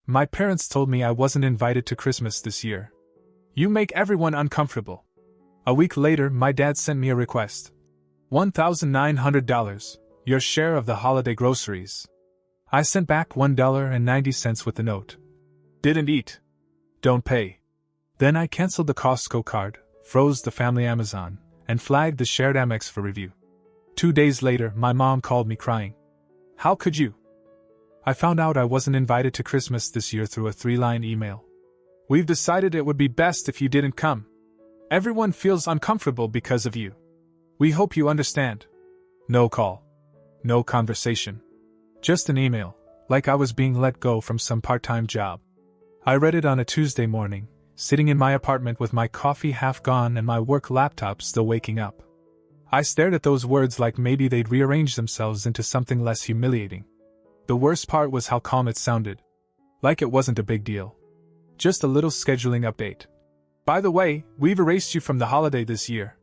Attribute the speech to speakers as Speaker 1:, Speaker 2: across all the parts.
Speaker 1: My parents told me I wasn't invited to Christmas this year. You make everyone uncomfortable. A week later, my dad sent me a request. $1,900, your share of the holiday groceries. I sent back $1.90 with the note. Didn't eat. Don't pay. Then I canceled the Costco card, froze the family Amazon, and flagged the shared Amex for review. 2 days later, my mom called me crying. How could you? I found out I wasn't invited to Christmas this year through a 3-line email. We've decided it would be best if you didn't come. Everyone feels uncomfortable because of you. We hope you understand. No call. No conversation. Just an email, like I was being let go from some part-time job. I read it on a Tuesday morning, sitting in my apartment with my coffee half gone and my work laptop still waking up. I stared at those words like maybe they'd rearrange themselves into something less humiliating. The worst part was how calm it sounded. Like it wasn't a big deal. Just a little scheduling update. By the way, we've erased you from the holiday this year.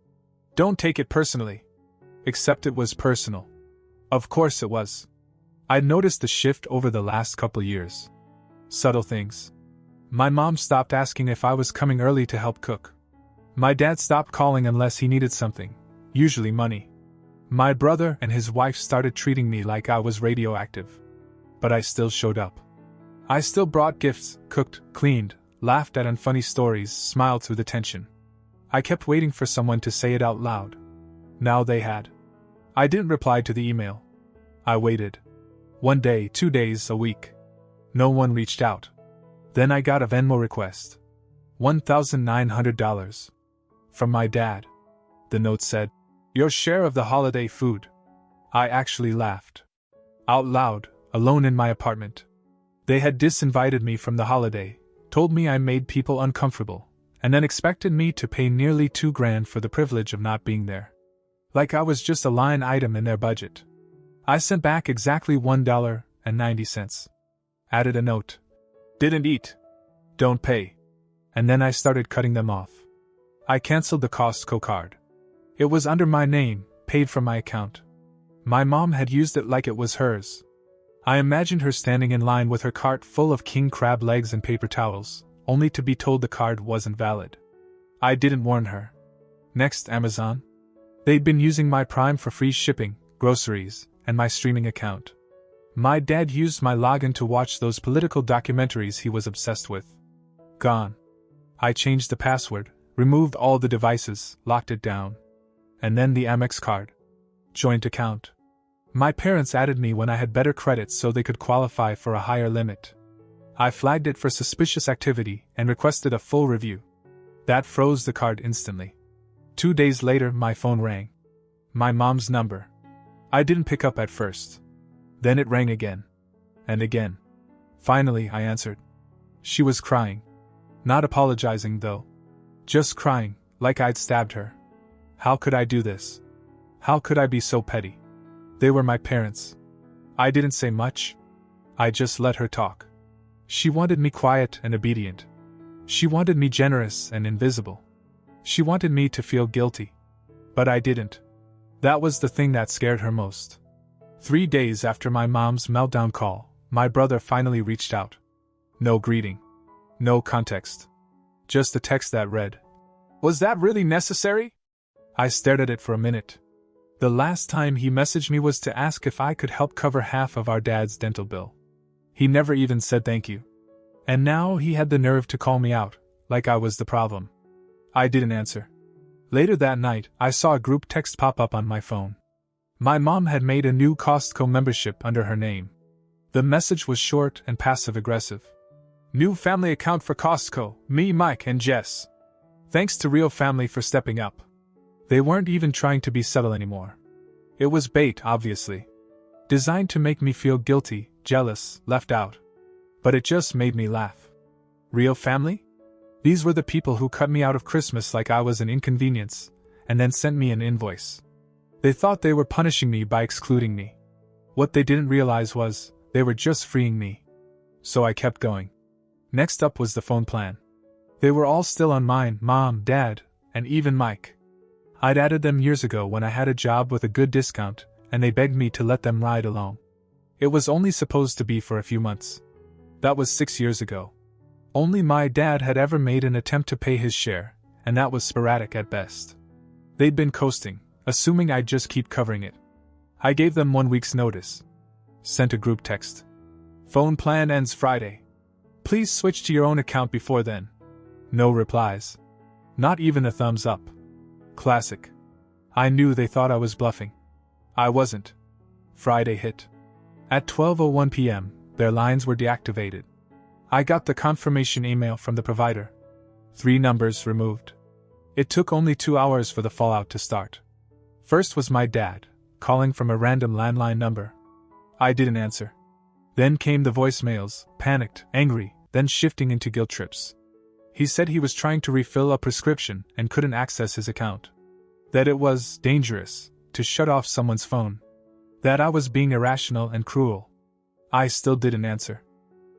Speaker 1: Don't take it personally. Except it was personal. Of course it was. I'd noticed the shift over the last couple years. Subtle things. My mom stopped asking if I was coming early to help cook. My dad stopped calling unless he needed something, usually money. My brother and his wife started treating me like I was radioactive. But I still showed up. I still brought gifts, cooked, cleaned, laughed at unfunny stories, smiled through the tension. I kept waiting for someone to say it out loud. Now they had. I didn't reply to the email. I waited. 1 day, 2 days, a week. No one reached out. Then I got a Venmo request. $1,900. From my dad. The note said, your share of the holiday food. I actually laughed. Out loud, alone in my apartment. They had disinvited me from the holiday, told me I made people uncomfortable, and then expected me to pay nearly $2,000 for the privilege of not being there. Like I was just a line item in their budget. I sent back exactly $1.90. Added a note. Didn't eat. Don't pay. And then I started cutting them off. I canceled the Costco card. It was under my name, paid from my account. My mom had used it like it was hers. I imagined her standing in line with her cart full of king crab legs and paper towels, only to be told the card wasn't valid. I didn't warn her. Next, Amazon. They'd been using my Prime for free shipping, groceries, and my streaming account. My dad used my login to watch those political documentaries he was obsessed with. Gone. I changed the password, removed all the devices, locked it down. And then the Amex card. Joint account. My parents added me when I had better credit so they could qualify for a higher limit. I flagged it for suspicious activity and requested a full review. That froze the card instantly. 2 days later, my phone rang. My mom's number. I didn't pick up at first. Then it rang again. And again. Finally, I answered. She was crying. Not apologizing, though. Just crying, like I'd stabbed her. How could I do this? How could I be so petty? They were my parents. I didn't say much. I just let her talk. She wanted me quiet and obedient. She wanted me generous and invisible. She wanted me to feel guilty. But I didn't. That was the thing that scared her most. 3 days after my mom's meltdown call, my brother finally reached out. No greeting. No context. Just a text that read, "Was that really necessary?" I stared at it for a minute. The last time he messaged me was to ask if I could help cover half of our dad's dental bill. He never even said thank you. And now he had the nerve to call me out, like I was the problem. I didn't answer. Later that night, I saw a group text pop up on my phone. My mom had made a new Costco membership under her name. The message was short and passive-aggressive. New family account for Costco, me, Mike, and Jess. Thanks to Real Family for stepping up. They weren't even trying to be subtle anymore. It was bait, obviously. Designed to make me feel guilty, jealous, left out. But it just made me laugh. Real Family? These were the people who cut me out of Christmas like I was an inconvenience, and then sent me an invoice. They thought they were punishing me by excluding me. What they didn't realize was, they were just freeing me. So I kept going. Next up was the phone plan. They were all still on mine, Mom, Dad, and even Mike. I'd added them years ago when I had a job with a good discount, and they begged me to let them ride along. It was only supposed to be for a few months. That was 6 years ago. Only my dad had ever made an attempt to pay his share, and that was sporadic at best. They'd been coasting, assuming I'd just keep covering it. I gave them 1 week's notice. Sent a group text. Phone plan ends Friday. Please switch to your own account before then. No replies. Not even a thumbs up. Classic. I knew they thought I was bluffing. I wasn't. Friday hit. At 12:01 p.m., their lines were deactivated. I got the confirmation email from the provider. 3 numbers removed. It took only 2 hours for the fallout to start. First was my dad, calling from a random landline number. I didn't answer. Then came the voicemails, panicked, angry, then shifting into guilt trips. He said he was trying to refill a prescription and couldn't access his account. That it was dangerous to shut off someone's phone. That I was being irrational and cruel. I still didn't answer.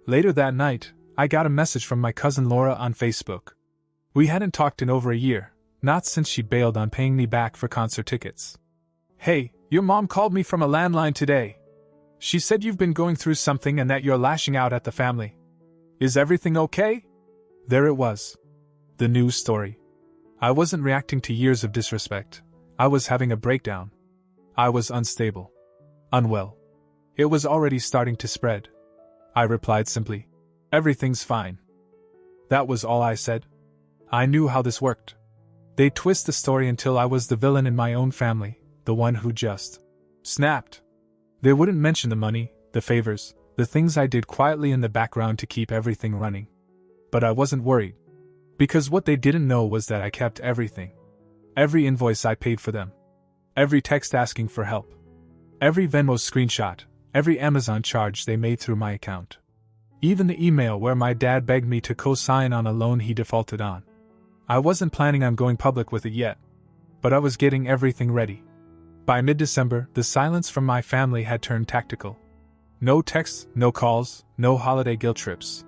Speaker 1: Later that night, I got a message from my cousin Laura on Facebook. We hadn't talked in over a year, not since she bailed on paying me back for concert tickets. Hey, your mom called me from a landline today. She said you've been going through something and that you're lashing out at the family. Is everything okay? There it was. The news story. I wasn't reacting to years of disrespect. I was having a breakdown. I was unstable. Unwell. It was already starting to spread. I replied simply, "Everything's fine." That was all I said. I knew how this worked. They twist the story until I was the villain in my own family, the one who just snapped. They wouldn't mention the money, the favors, the things I did quietly in the background to keep everything running. But I wasn't worried. Because what they didn't know was that I kept everything. Every invoice I paid for them. Every text asking for help. Every Venmo screenshot. Every Amazon charge they made through my account. Even the email where my dad begged me to co-sign on a loan he defaulted on. I wasn't planning on going public with it yet. But I was getting everything ready. By mid-December, the silence from my family had turned tactical. No texts, no calls, no holiday guilt trips.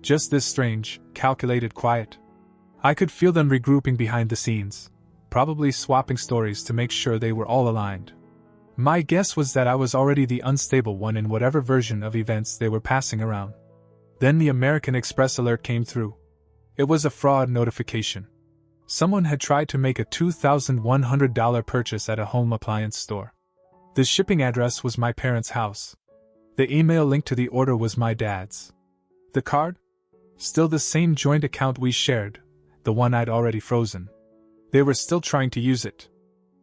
Speaker 1: Just this strange, calculated quiet. I could feel them regrouping behind the scenes, probably swapping stories to make sure they were all aligned. My guess was that I was already the unstable one in whatever version of events they were passing around. Then the American Express alert came through. It was a fraud notification. Someone had tried to make a $2,100 purchase at a home appliance store. The shipping address was my parents' house. The email linked to the order was my dad's. The card? Still the same joint account we shared, the one I'd already frozen. They were still trying to use it.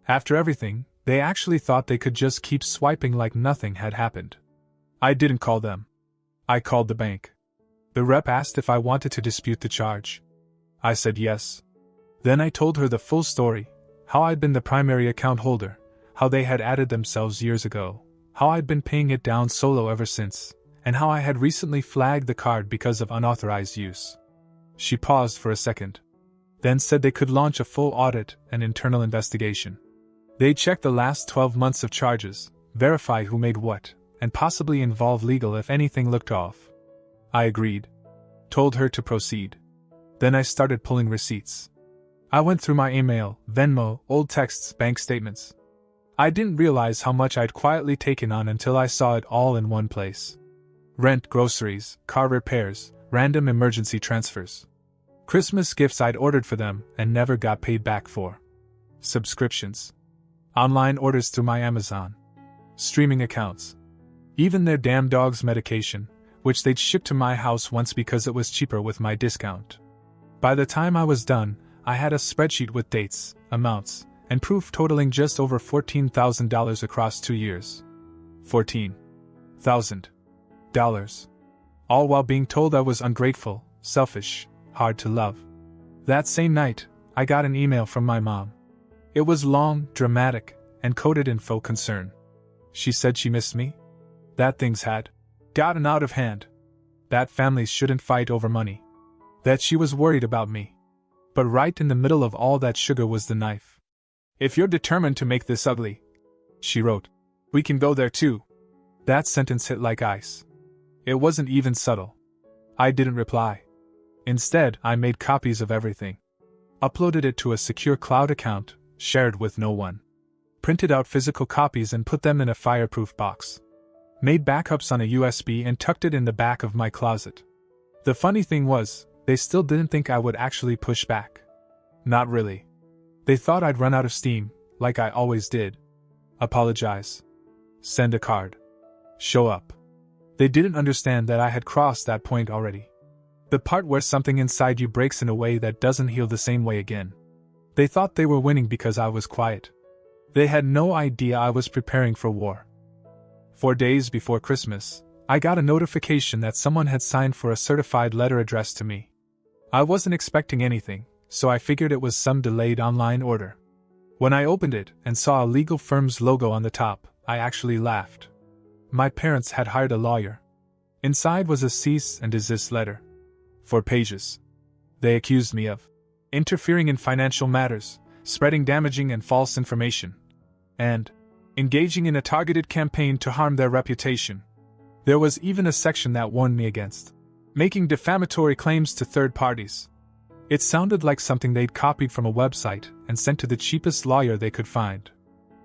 Speaker 1: After everything, they actually thought they could just keep swiping like nothing had happened. I didn't call them. I called the bank. The rep asked if I wanted to dispute the charge. I said yes. Then I told her the full story, how I'd been the primary account holder, how they had added themselves years ago, how I'd been paying it down solo ever since, and how I had recently flagged the card because of unauthorized use. She paused for a second. Then said they could launch a full audit and internal investigation. They'd check the last 12 months of charges, verify who made what, and possibly involve legal if anything looked off. I agreed. Told her to proceed. Then I started pulling receipts. I went through my email, Venmo, old texts, bank statements. I didn't realize how much I'd quietly taken on until I saw it all in one place. Rent, groceries, car repairs, random emergency transfers. Christmas gifts I'd ordered for them and never got paid back for. Subscriptions. Online orders through my Amazon. Streaming accounts. Even their damn dog's medication, which they'd ship to my house once because it was cheaper with my discount. By the time I was done, I had a spreadsheet with dates, amounts, and proof totaling just over $14,000 across 2 years. $14,000. All while being told I was ungrateful, selfish, hard to love. That same night, I got an email from my mom. It was long, dramatic, and coded in faux concern. She said she missed me. That things had gotten out of hand. That families shouldn't fight over money. That she was worried about me. But right in the middle of all that sugar was the knife. "If you're determined to make this ugly," she wrote, "we can go there too." That sentence hit like ice. It wasn't even subtle. I didn't reply. Instead, I made copies of everything. Uploaded it to a secure cloud account, shared with no one. Printed out physical copies and put them in a fireproof box. Made backups on a USB and tucked it in the back of my closet. The funny thing was, they still didn't think I would actually push back. Not really. They thought I'd run out of steam, like I always did. Apologize. Send a card. Show up. They didn't understand that I had crossed that point already. The part where something inside you breaks in a way that doesn't heal the same way again. They thought they were winning because I was quiet. They had no idea I was preparing for war. 4 days before Christmas, I got a notification that someone had signed for a certified letter addressed to me. I wasn't expecting anything, so I figured it was some delayed online order. When I opened it and saw a legal firm's logo on the top, I actually laughed. My parents had hired a lawyer. Inside was a cease and desist letter. 4 pages. They accused me of interfering in financial matters, spreading damaging and false information, and engaging in a targeted campaign to harm their reputation. There was even a section that warned me against making defamatory claims to third parties. It sounded like something they'd copied from a website and sent to the cheapest lawyer they could find.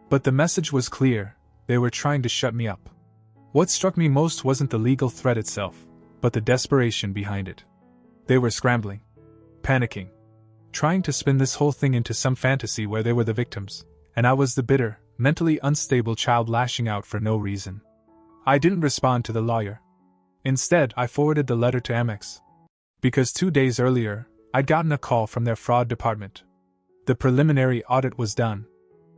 Speaker 1: But the message was clear: they were trying to shut me up. What struck me most wasn't the legal threat itself, but the desperation behind it. They were scrambling, panicking, trying to spin this whole thing into some fantasy where they were the victims, and I was the bitter, mentally unstable child lashing out for no reason. I didn't respond to the lawyer. Instead, I forwarded the letter to Amex. Because 2 days earlier, I'd gotten a call from their fraud department. The preliminary audit was done.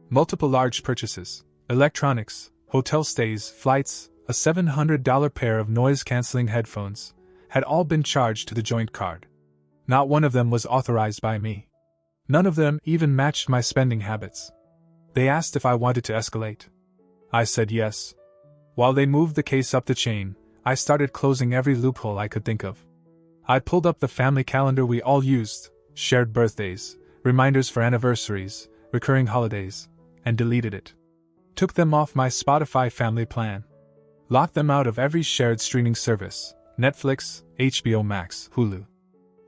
Speaker 1: Multiple large purchases, electronics, hotel stays, flights, a $700 pair of noise-canceling headphones, had all been charged to the joint card. Not one of them was authorized by me. None of them even matched my spending habits. They asked if I wanted to escalate. I said yes. While they moved the case up the chain, I started closing every loophole I could think of. I pulled up the family calendar we all used, shared birthdays, reminders for anniversaries, recurring holidays, and deleted it. Took them off my Spotify family plan. Locked them out of every shared streaming service, Netflix, HBO Max, Hulu.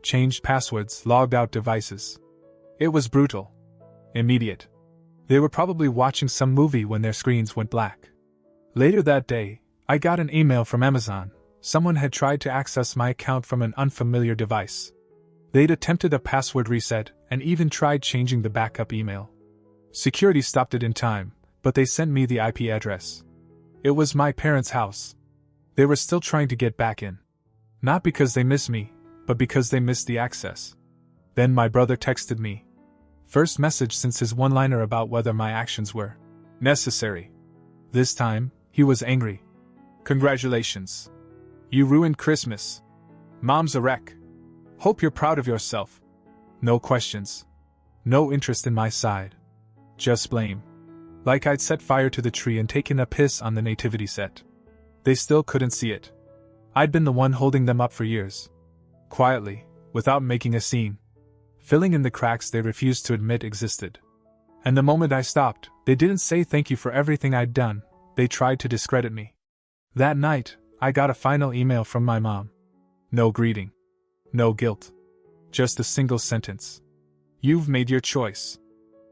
Speaker 1: Changed passwords, logged out devices. It was brutal. Immediate. They were probably watching some movie when their screens went black. Later that day, I got an email from Amazon. Someone had tried to access my account from an unfamiliar device. They'd attempted a password reset and even tried changing the backup email. Security stopped it in time, but they sent me the IP address. It was my parents' house. They were still trying to get back in. Not because they miss me, but because they missed the access. Then my brother texted me. First message since his one-liner about whether my actions were necessary. This time, he was angry. Congratulations. You ruined Christmas. Mom's a wreck. Hope you're proud of yourself. No questions. No interest in my side. Just blame. Like I'd set fire to the tree and taken a piss on the nativity set. They still couldn't see it. I'd been the one holding them up for years. Quietly, without making a scene. Filling in the cracks they refused to admit existed. And the moment I stopped, they didn't say thank you for everything I'd done. They tried to discredit me. That night, I got a final email from my mom. No greeting. No guilt. Just a single sentence. You've made your choice.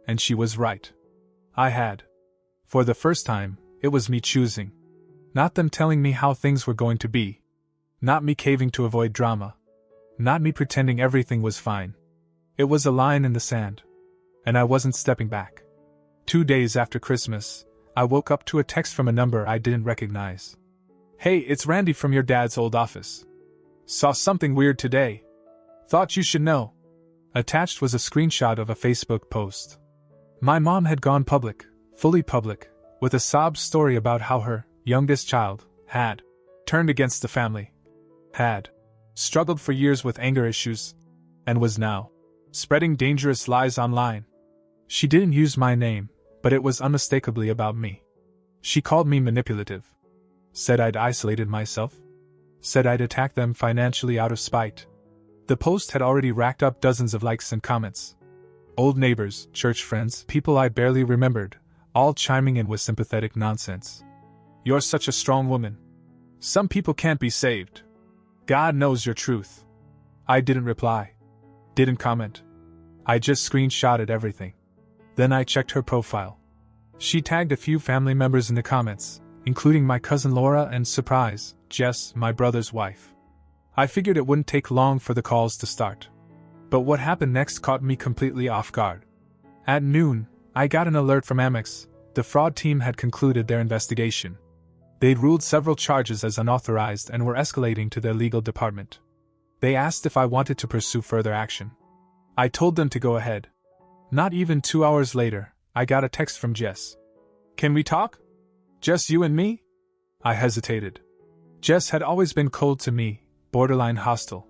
Speaker 1: And she was right. I had. For the first time, it was me choosing. Not them telling me how things were going to be. Not me caving to avoid drama. Not me pretending everything was fine. It was a line in the sand. And I wasn't stepping back. 2 days after Christmas, I woke up to a text from a number I didn't recognize. Hey, it's Randy from your dad's old office. Saw something weird today. Thought you should know. Attached was a screenshot of a Facebook post. My mom had gone public, fully public, with a sob story about how her youngest child had turned against the family, had struggled for years with anger issues, and was now spreading dangerous lies online. She didn't use my name, but it was unmistakably about me. She called me manipulative. Said I'd isolated myself. Said I'd attacked them financially out of spite. The post had already racked up dozens of likes and comments. Old neighbors, church friends, people I barely remembered, all chiming in with sympathetic nonsense. You're such a strong woman. Some people can't be saved. God knows your truth. I didn't reply. Didn't comment. I just screenshotted everything. Then I checked her profile. She tagged a few family members in the comments, including my cousin Laura and, surprise, Jess, my brother's wife. I figured it wouldn't take long for the calls to start. But what happened next caught me completely off guard. At noon, I got an alert from Amex. The fraud team had concluded their investigation. They'd ruled several charges as unauthorized and were escalating to their legal department. They asked if I wanted to pursue further action. I told them to go ahead. Not even 2 hours later, I got a text from Jess. "Can we talk? Just you and me?" I hesitated. Jess had always been cold to me, borderline hostile.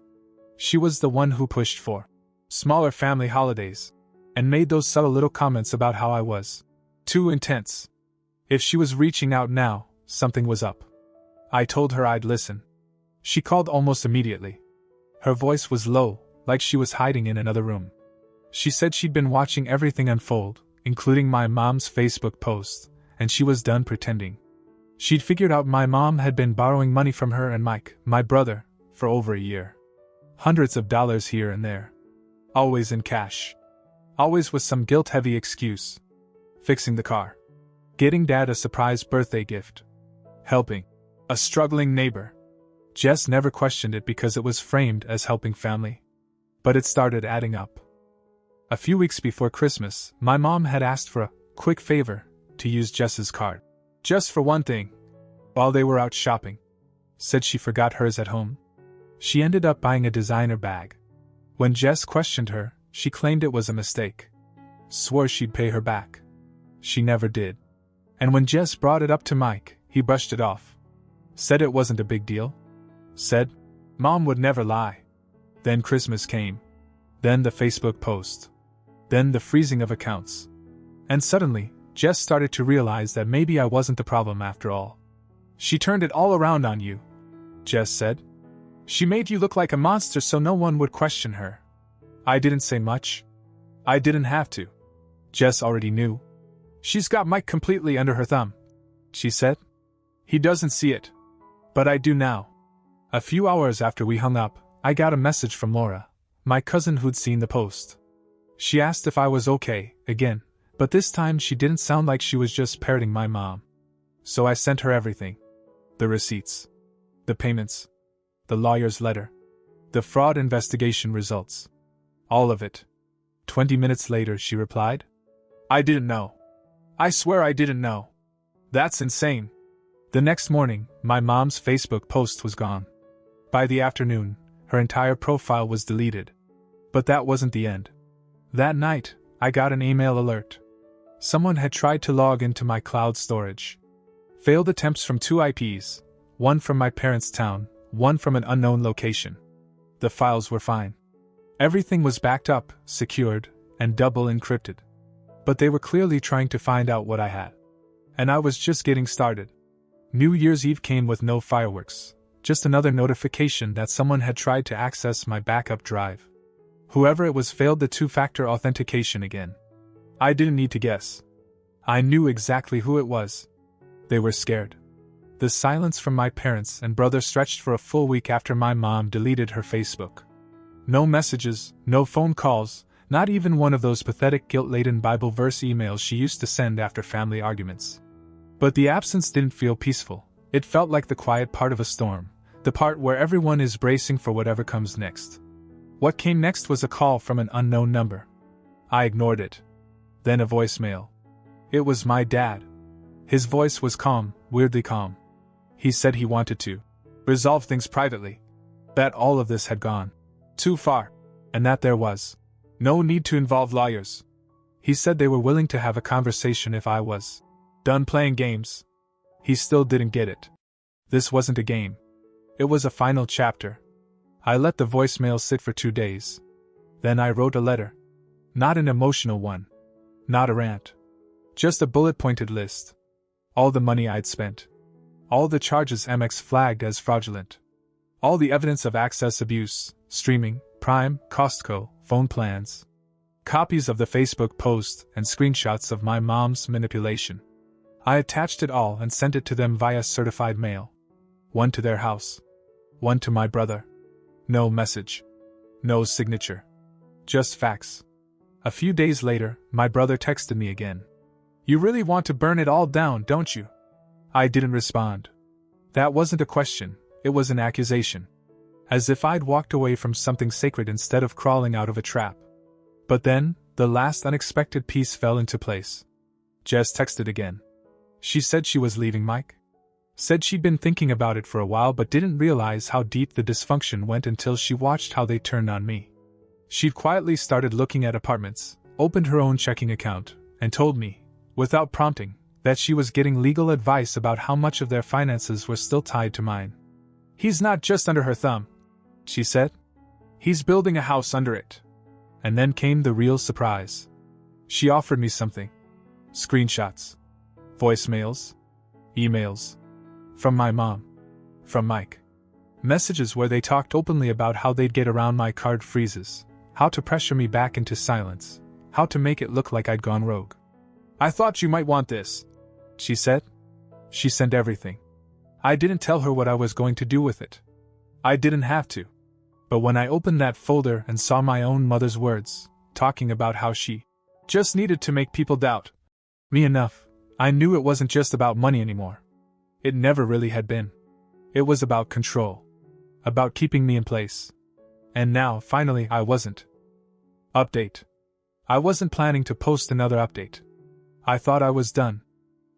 Speaker 1: She was the one who pushed for smaller family holidays, and made those subtle little comments about how I was too intense. If she was reaching out now, something was up. I told her I'd listen. She called almost immediately. Her voice was low, like she was hiding in another room. She said she'd been watching everything unfold, including my mom's Facebook post, and she was done pretending. She'd figured out my mom had been borrowing money from her and Mike, my brother, for over a year. Hundreds of dollars here and there. Always in cash. Always with some guilt-heavy excuse. Fixing the car. Getting Dad a surprise birthday gift. Helping a struggling neighbor. Jess never questioned it because it was framed as helping family. But it started adding up. A few weeks before Christmas, my mom had asked for a quick favor to use Jess's card. Just for one thing. While they were out shopping. Said she forgot hers at home. She ended up buying a designer bag. When Jess questioned her, she claimed it was a mistake. Swore she'd pay her back. She never did. And when Jess brought it up to Mike, he brushed it off. Said it wasn't a big deal. Said, Mom would never lie. Then Christmas came. Then the Facebook post. Then the freezing of accounts. And suddenly, Jess started to realize that maybe I wasn't the problem after all. She turned it all around on you, Jess said. She made you look like a monster so no one would question her. I didn't say much. I didn't have to. Jess already knew. She's got Mike completely under her thumb, she said. He doesn't see it. But I do now. A few hours after we hung up, I got a message from Laura, my cousin who'd seen the post. She asked if I was okay, again, but this time she didn't sound like she was just parroting my mom. So I sent her everything. The receipts. The payments. The lawyer's letter. The fraud investigation results. All of it. 20 minutes later, she replied. I didn't know. I swear I didn't know. That's insane. The next morning, my mom's Facebook post was gone. By the afternoon, her entire profile was deleted. But that wasn't the end. That night, I got an email alert. Someone had tried to log into my cloud storage. Failed attempts from 2 IPs, one from my parents' town, one from an unknown location. The files were fine. Everything was backed up, secured, and double encrypted. But they were clearly trying to find out what I had. And I was just getting started. New Year's Eve came with no fireworks, just another notification that someone had tried to access my backup drive. Whoever it was failed the 2-factor authentication again. I didn't need to guess. I knew exactly who it was. They were scared. The silence from my parents and brother stretched for a full week after my mom deleted her Facebook. No messages, no phone calls, not even one of those pathetic guilt-laden Bible verse emails she used to send after family arguments. But the absence didn't feel peaceful. It felt like the quiet part of a storm, the part where everyone is bracing for whatever comes next. What came next was a call from an unknown number. I ignored it. Then a voicemail. It was my dad. His voice was calm, weirdly calm. He said he wanted to resolve things privately. That all of this had gone too far, and that there was no need to involve lawyers. He said they were willing to have a conversation if I was done playing games. He still didn't get it. This wasn't a game. It was a final chapter. I let the voicemail sit for 2 days. Then I wrote a letter. Not an emotional one. Not a rant. Just a bullet-pointed list. All the money I'd spent. All the charges Amex flagged as fraudulent. All the evidence of access abuse, streaming, Prime, Costco, phone plans. Copies of the Facebook post and screenshots of my mom's manipulation. I attached it all and sent it to them via certified mail. One to their house. One to my brother. No message. No signature. Just facts. A few days later, my brother texted me again. You really want to burn it all down, don't you? I didn't respond. That wasn't a question, it was an accusation. As if I'd walked away from something sacred instead of crawling out of a trap. But then, the last unexpected piece fell into place. Jess texted again. She said she was leaving Mike. Said she'd been thinking about it for a while but didn't realize how deep the dysfunction went until she watched how they turned on me. She'd quietly started looking at apartments, opened her own checking account, and told me, without prompting, that she was getting legal advice about how much of their finances were still tied to mine. He's not just under her thumb, she said. He's building a house under it. And then came the real surprise. She offered me something. Screenshots. Voicemails. Emails. From my mom. From Mike. Messages where they talked openly about how they'd get around my card freezes, how to pressure me back into silence, how to make it look like I'd gone rogue. I thought you might want this, she said. She sent everything. I didn't tell her what I was going to do with it. I didn't have to. But when I opened that folder and saw my own mother's words, talking about how she just needed to make people doubt me enough, I knew it wasn't just about money anymore. It never really had been. It was about control. About keeping me in place. And now, finally, I wasn't. Update. I wasn't planning to post another update. I thought I was done.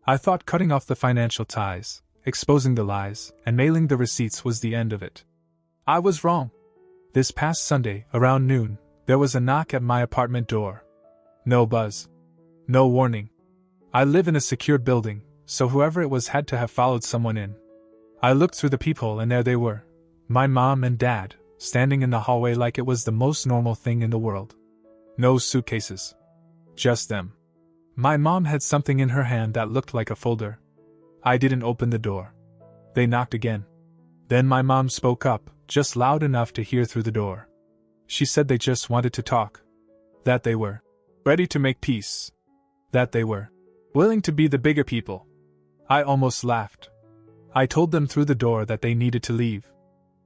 Speaker 1: I thought cutting off the financial ties, exposing the lies, and mailing the receipts was the end of it. I was wrong. This past Sunday, around noon, there was a knock at my apartment door. No buzz. No warning. I live in a secured building, so whoever it was had to have followed someone in. I looked through the peephole and there they were, my mom and dad, standing in the hallway like it was the most normal thing in the world. No suitcases. Just them. My mom had something in her hand that looked like a folder. I didn't open the door. They knocked again. Then my mom spoke up, just loud enough to hear through the door. She said they just wanted to talk. That they were ready to make peace. That they were willing to be the bigger people. I almost laughed. I told them through the door that they needed to leave.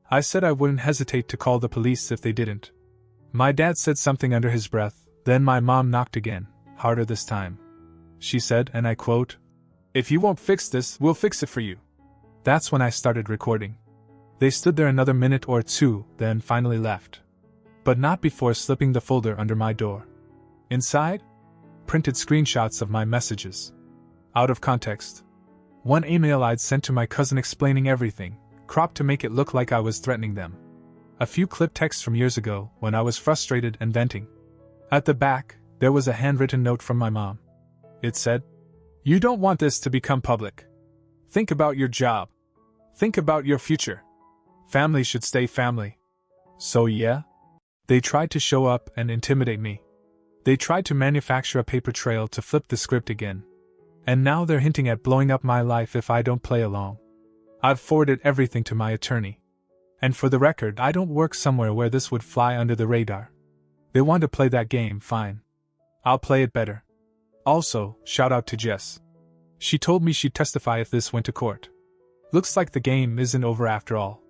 Speaker 1: I said I wouldn't hesitate to call the police if they didn't. My dad said something under his breath, then my mom knocked again, harder this time. She said, and I quote, "If you won't fix this, we'll fix it for you." That's when I started recording. They stood there another minute or two, then finally left. But not before slipping the folder under my door. Inside? Printed screenshots of my messages. Out of context. One email I'd sent to my cousin explaining everything, cropped to make it look like I was threatening them. A few clipped texts from years ago, when I was frustrated and venting. At the back, there was a handwritten note from my mom. It said, "You don't want this to become public. Think about your job. Think about your future. Family should stay family." So yeah? They tried to show up and intimidate me. They tried to manufacture a paper trail to flip the script again. And now they're hinting at blowing up my life if I don't play along. I've forwarded everything to my attorney. And for the record, I don't work somewhere where this would fly under the radar. They want to play that game, fine. I'll play it better. Also, shout out to Jess. She told me she'd testify if this went to court. Looks like the game isn't over after all.